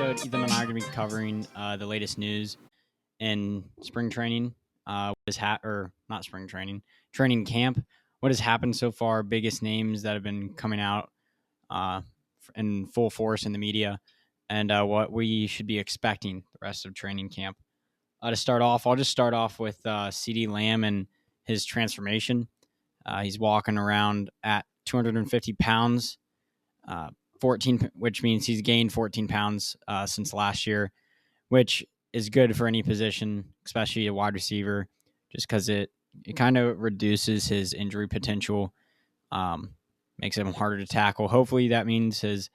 episode, Ethan and I are going to be covering the latest news in spring training. Or not spring training, training camp. What has happened so far? Biggest names that have been coming out uh, in full force in the media, and what we should be expecting the rest of training camp. To start off, I'll just start off with CeeDee Lamb and his transformation. He's walking around at 250 pounds, 14, which means he's gained 14 pounds since last year, which is good for any position, especially a wide receiver, just because it kind of reduces his injury potential, makes him harder to tackle. Hopefully, that means his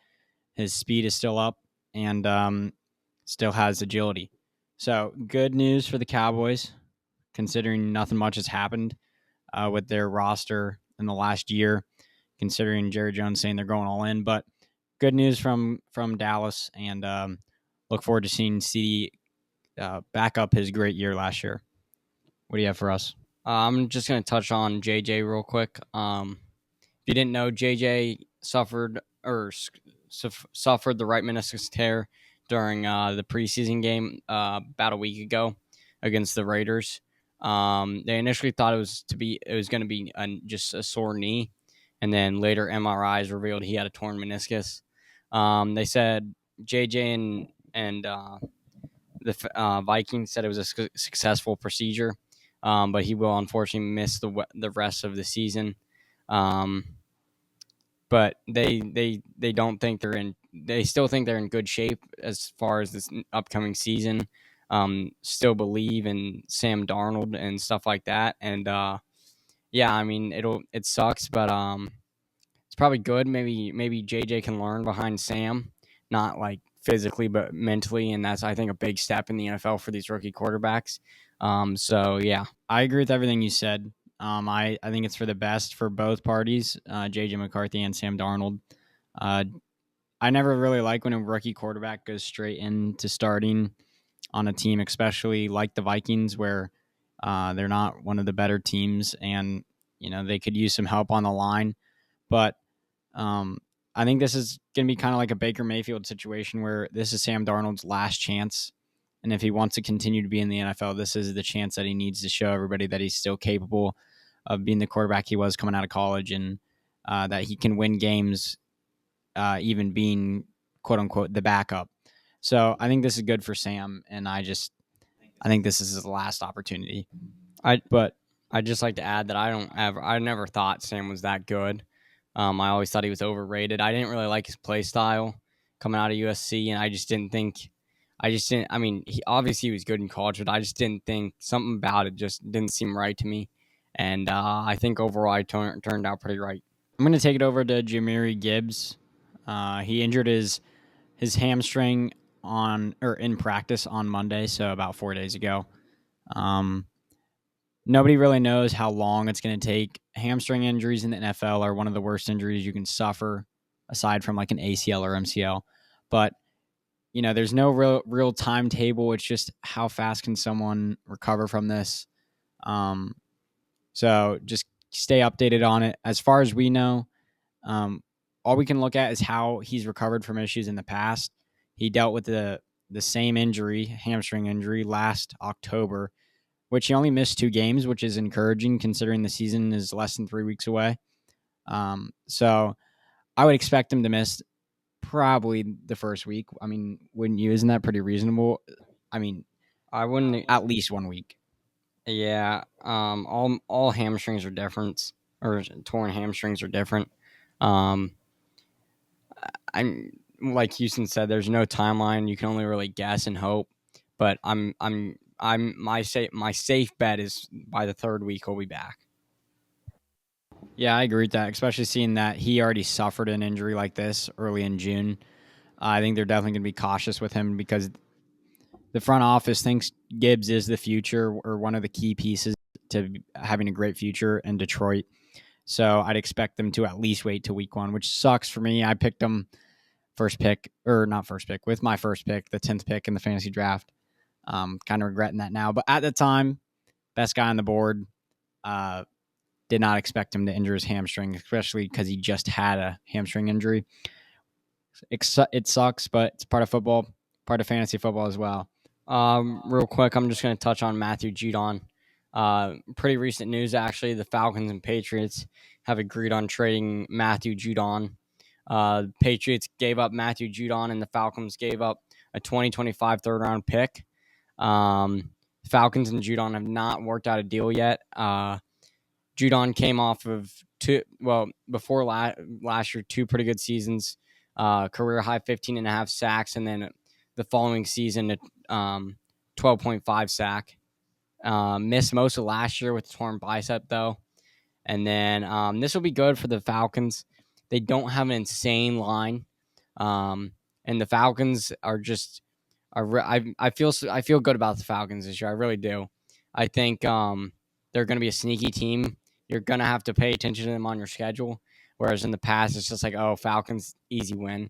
speed is still up and still has agility. So good news for the Cowboys, considering nothing much has happened with their roster in the last year, considering Jerry Jones saying they're going all in. But good news from Dallas, and look forward to seeing CeeDee back up his great year last year. What do you have for us? I'm just going to touch on JJ real quick. If you didn't know, JJ suffered the right meniscus tear during the preseason game about a week ago against the Raiders. They initially thought it was going to be just a sore knee, and then later MRIs revealed he had a torn meniscus. They said JJ and the Vikings said it was a successful procedure, but he will unfortunately miss the rest of the season. But they don't think they're in. They still think they're in good shape as far as this upcoming season. Still believe in Sam Darnold and stuff like that. And yeah, I mean it sucks, but it's probably good. Maybe JJ can learn behind Sam, not like physically but mentally, and that's I think a big step in the NFL for these rookie quarterbacks. So yeah, I agree with everything you said. I think it's for the best for both parties, JJ McCarthy and Sam Darnold. I never really like when a rookie quarterback goes straight into starting on a team, especially like the Vikings, where they're not one of the better teams, and they could use some help on the line. But I think this is going to be kind of like a Baker Mayfield situation where this is Sam Darnold's last chance. And if he wants to continue to be in the NFL, this is the chance that he needs to show everybody that he's still capable of being the quarterback he was coming out of college, and that he can win games, even being quote unquote the backup. So I think this is good for Sam, and I think this is his last opportunity. I'd just like to add that I never thought Sam was that good. I always thought he was overrated. I didn't really like his play style coming out of USC, and I mean, he was good in college, but I just didn't think something about it just didn't seem right to me. And I think overall, I turned out pretty right. I'm going to take it over to Jahmyr Gibbs. He injured his hamstring in practice on Monday, so about 4 days ago. Nobody really knows how long it's going to take. Hamstring injuries in the NFL are one of the worst injuries you can suffer, aside from like an ACL or MCL. But there's no real timetable. It's just how fast can someone recover from this. So just stay updated on it. As far as we know, all we can look at is how he's recovered from issues in the past. He dealt with the same injury, hamstring injury, last October, which he only missed 2 games, which is encouraging considering the season is less than 3 weeks away. So I would expect him to miss probably the first week. I mean, wouldn't you? Isn't that pretty reasonable? I mean, I wouldn't at least 1 week. Yeah. All hamstrings are different, or torn hamstrings are different. I'm like Houston said, there's no timeline. You can only really guess and hope. But my safe bet is by the 3rd week he'll be back. Yeah, I agree with that, especially seeing that he already suffered an injury like this early in June. I think they're definitely going to be cautious with him because the front office thinks Gibbs is the future or one of the key pieces to having a great future in Detroit. So I'd expect them to at least wait till week 1, which sucks for me. I picked him with my first pick, the 10th pick in the fantasy draft. Kind of regretting that now. But at the time, best guy on the board. Did not expect him to injure his hamstring, especially because he just had a hamstring injury. It sucks, but it's part of football. part of fantasy football as well. Real quick, I'm just going to touch on Matthew Judon. Pretty recent news, actually. The Falcons and Patriots have agreed on trading Matthew Judon. The Patriots gave up Matthew Judon, and the Falcons gave up a 2025 third-round pick. Falcons and Judon have not worked out a deal yet. Judon came off of before last year, 2 pretty good seasons, career high 15.5 sacks, and then the following season, 12.5 sack. Missed most of last year with a torn bicep, though. And then this will be good for the Falcons. They don't have an insane line, and the Falcons are just. I feel good about the Falcons this year. I really do. I think they're going to be a sneaky team. You're going to have to pay attention to them on your schedule. Whereas in the past, it's just like, oh, Falcons, easy win.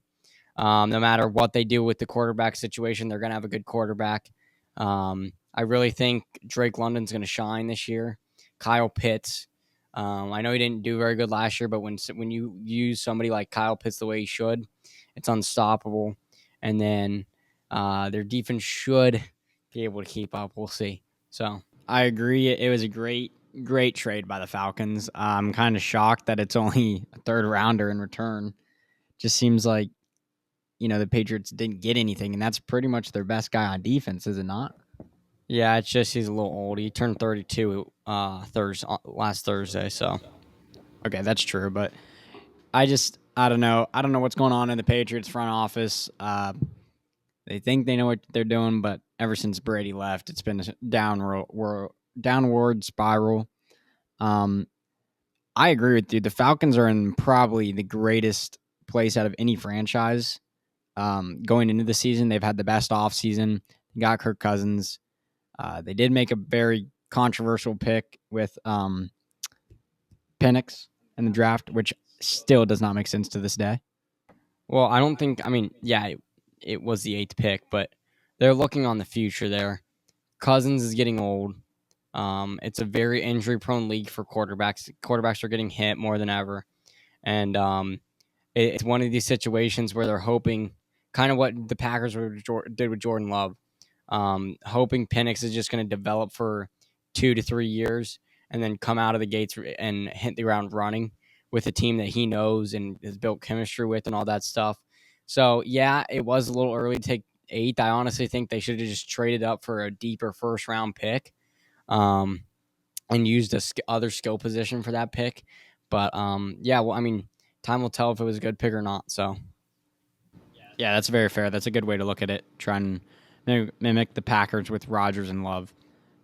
No matter what they do with the quarterback situation, they're going to have a good quarterback. I really think Drake London's going to shine this year. Kyle Pitts. I know he didn't do very good last year, but when you use somebody like Kyle Pitts the way he should, it's unstoppable. And then their defense should be able to keep up. We'll see. So I agree. It was a great trade by the Falcons. I'm kind of shocked that it's only a third rounder in return. Just seems like, the Patriots didn't get anything, and that's pretty much their best guy on defense, is it not? Yeah, it's just he's a little old. He turned 32 last Thursday, so. Okay, that's true, but I don't know. I don't know what's going on in the Patriots front office. They think they know what they're doing, but ever since Brady left, it's been a downward spiral. I agree with you. The Falcons are in probably the greatest place out of any franchise. Going into the season, they've had the best offseason. They got Kirk Cousins. They did make a very controversial pick with Penix in the draft, which still does not make sense to this day. Well, I don't think. I mean, yeah, it was the 8th pick, but they're looking on the future there. Cousins is getting old. It's a very injury-prone league for quarterbacks. Quarterbacks are getting hit more than ever, and it's one of these situations where they're hoping, kind of what the Packers did with Jordan Love, hoping Penix is just going to develop for 2 to 3 years and then come out of the gates and hit the ground running with a team that he knows and has built chemistry with and all that stuff. So, yeah, it was a little early to take 8th. I honestly think they should have just traded up for a deeper first-round pick and used other skill position for that pick. But, yeah, well, I mean, time will tell if it was a good pick or not. So, yeah, that's very fair. That's a good way to look at it. Try and mimic the Packers with Rodgers and Love.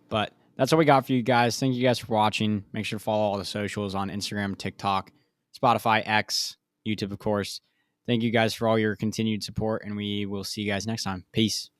But that's all we got for you guys. Thank you guys for watching. Make sure to follow all the socials on Instagram, TikTok, Spotify, X, YouTube, of course. Thank you guys for all your continued support, and we will see you guys next time. Peace.